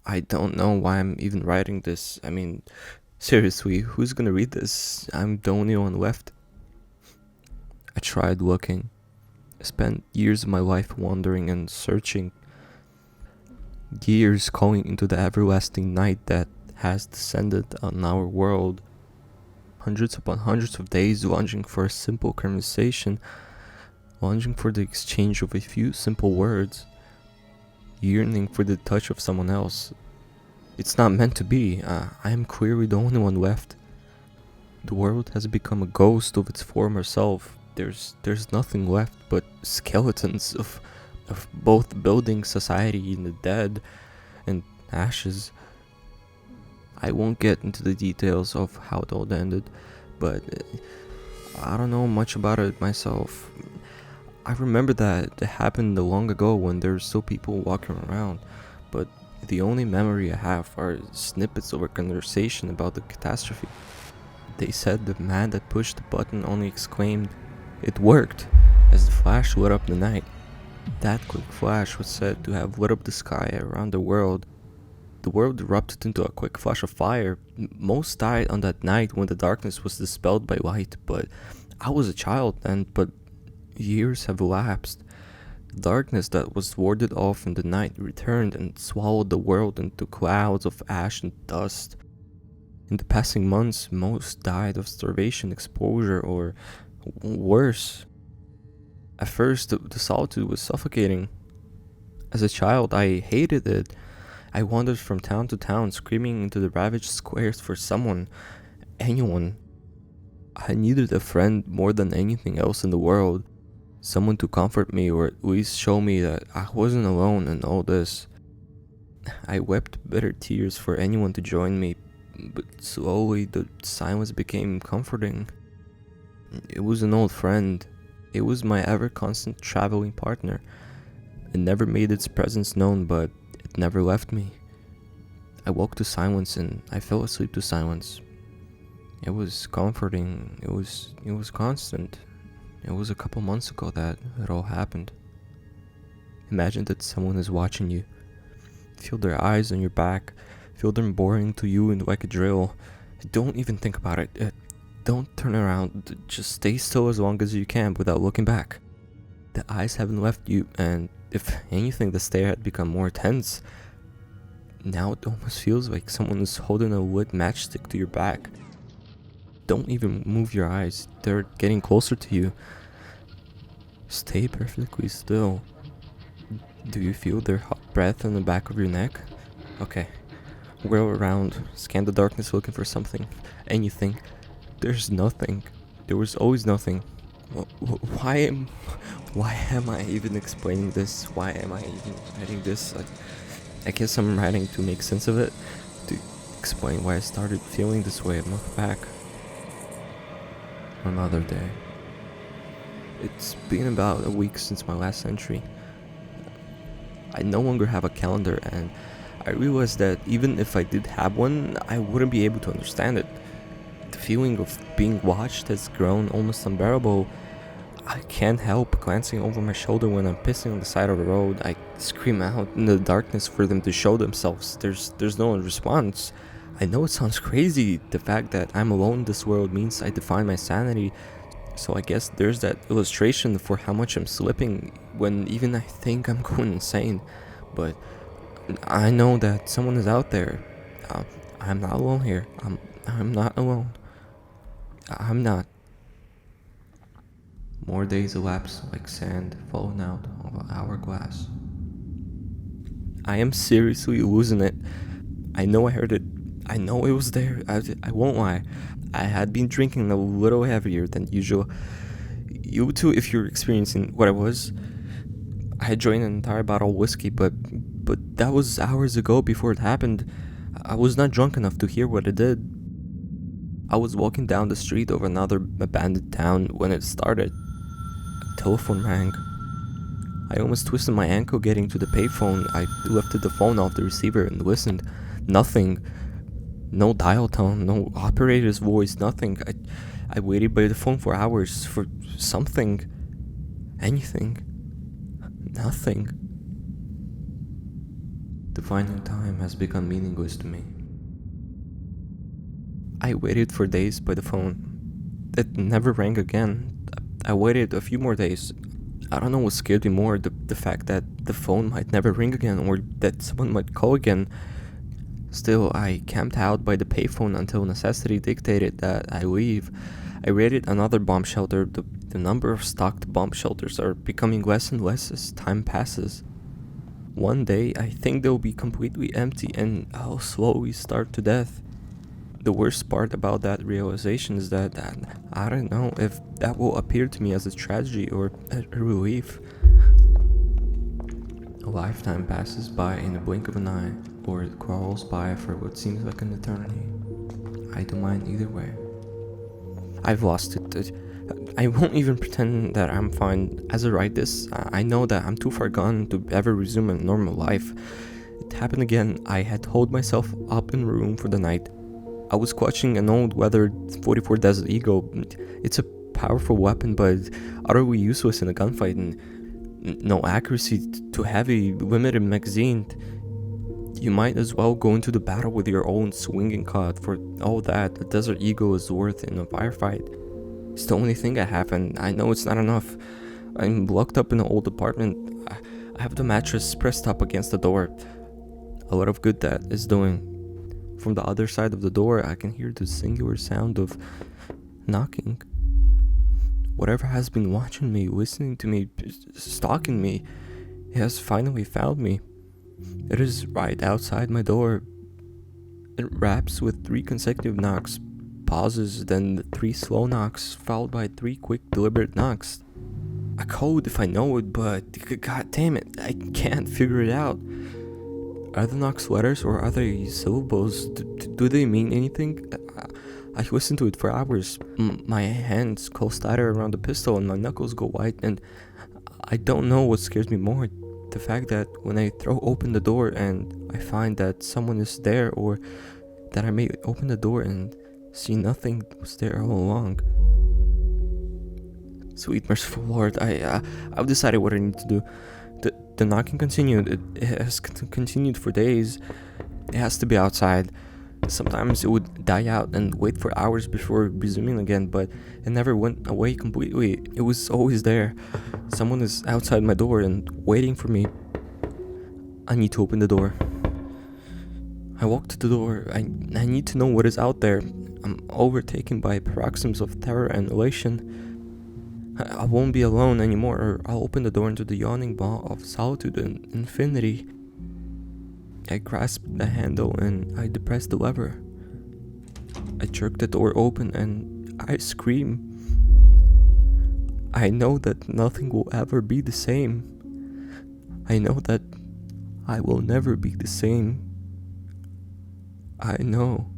I don't know why I'm even writing this. I mean, seriously, who's gonna read this? I'm the only one left. I tried looking. I spent years of my life wandering and searching. Years calling into the everlasting night that has descended on our world. Hundreds upon hundreds of days longing for a simple conversation, longing for the exchange of a few simple words, yearning for the touch of someone else. It's not meant to be. I am clearly the only one left. The world has become a ghost of its former self. There's nothing left but skeletons of both building society and the dead and ashes. I won't get into the details of how it all ended, but I don't know much about it myself. I remember that it happened long ago when there were still people walking around, but the only memory I have are snippets of a conversation about the catastrophe. They said the man that pushed the button only exclaimed, "It worked," as the flash lit up the night. That quick flash was said to have lit up the sky around the world. The world erupted into a quick flash of fire. Most died on that night when the darkness was dispelled by light, but I was a child then, but years have elapsed. The darkness that was warded off in the night returned and swallowed the world into clouds of ash and dust. In the passing months, most died of starvation, exposure, or worse. At first, the solitude was suffocating. As a child, I hated it. I wandered from town to town, screaming into the ravaged squares for someone, anyone. I needed a friend more than anything else in the world. Someone to comfort me, or at least show me that I wasn't alone in all this. I wept bitter tears for anyone to join me, but slowly the silence became comforting. It was an old friend. It was my ever-constant traveling partner. It never made its presence known, but it never left me. I woke to silence and I fell asleep to silence. It was comforting. It was constant. It was a couple months ago that it all happened. Imagine that someone is watching you. Feel their eyes on your back. Feel them boring to you like a drill. Don't even think about it. Don't turn around. Just stay still as long as you can without looking back. The eyes haven't left you, and if anything, the stare had become more tense. Now it almost feels like someone is holding a lit matchstick to your back. Don't even move your eyes. They're getting closer to you. Stay perfectly still. Do you feel their hot breath on the back of your neck? Okay. Whirl around. Scan the darkness looking for something. Anything. There's nothing. There was always nothing. Why am I even explaining this? Why am I even writing this? I guess I'm writing to make sense of it. To explain why I started feeling this way a month back. Another day. It's been about a week since my last entry. I no longer have a calendar, and I realized that even if I did have one, I wouldn't be able to understand it. The feeling of being watched has grown almost unbearable. I can't help glancing over my shoulder when I'm pissing on the side of the road. I scream out in the darkness for them to show themselves. There's no response. I know it sounds crazy. The fact that I'm alone in this world means I define my sanity. So I guess there's that illustration for how much I'm slipping when even I think I'm going insane. But I know that someone is out there. I'm not alone here. I'm not alone. I'm not. More days elapse like sand falling out of an hourglass. I am seriously losing it. I know I heard it. I know it was there. I won't lie. I had been drinking a little heavier than usual. You too, if you're experiencing what I was. I had joined an entire bottle of whiskey, but that was hours ago before it happened. I was not drunk enough to hear what it did. I was walking down the street of another abandoned town when it started. A telephone rang. I almost twisted my ankle getting to the payphone. I lifted the phone off the receiver and listened. Nothing. No dial tone, no operator's voice, nothing. I waited by the phone for hours for something. Anything. Nothing. Defining time has become meaningless to me. I waited for days by the phone. It never rang again. I waited a few more days. I don't know what scared me more, the fact that the phone might never ring again or that someone might call again. Still, I camped out by the payphone until necessity dictated that I leave. I raided another bomb shelter. The number of stocked bomb shelters are becoming less and less as time passes. One day, I think they'll be completely empty and I'll slowly starve to death. The worst part about that realization is that I don't know if that will appear to me as a tragedy or a relief. A lifetime passes by in the blink of an eye, or it crawls by for what seems like an eternity. I don't mind either way. I've lost it. I won't even pretend that I'm fine. As I write this, I know that I'm too far gone to ever resume a normal life. It happened again. I had holed myself up in a room for the night. I was clutching an old weathered 44 Desert Eagle. It's a powerful weapon, but utterly useless in a gunfight, and no accuracy, too heavy, limited magazine. You might as well go into the battle with your own swinging cod. For all that the Desert Eagle is worth in a firefight. It's the only thing I have, and I know it's not enough. I'm locked up in an old apartment. I have the mattress pressed up against the door. A lot of good that is doing. From the other side of the door, I can hear the singular sound of knocking. Whatever has been watching me, listening to me, stalking me, it has finally found me. It is right outside my door. It raps with 3 consecutive knocks, pauses, then 3 slow knocks, followed by 3 quick, deliberate knocks. A code if I know it, but god damn it, I can't figure it out. Are the knocks letters or are they syllables? Do they mean anything? I listen to it for hours. My hands close tighter around the pistol and my knuckles go white, and I don't know what scares me more. The fact that when I throw open the door and I find that someone is there, or that I may open the door and see nothing was there all along. Sweet merciful Lord, I've decided what I need to do. The knocking continued. It has continued for days. It has to be outside. Sometimes it would die out and wait for hours before resuming again, but it never went away completely. It was always there. Someone is outside my door and waiting for me. I need to open the door. I walk to the door. I need to know what is out there. I'm overtaken by paroxysms of terror and elation. I won't be alone anymore, or I'll open the door into the yawning maw of solitude and infinity. I grasp the handle and I depress the lever. I jerk the door open and I scream. I know that nothing will ever be the same. I know that I will never be the same. I know.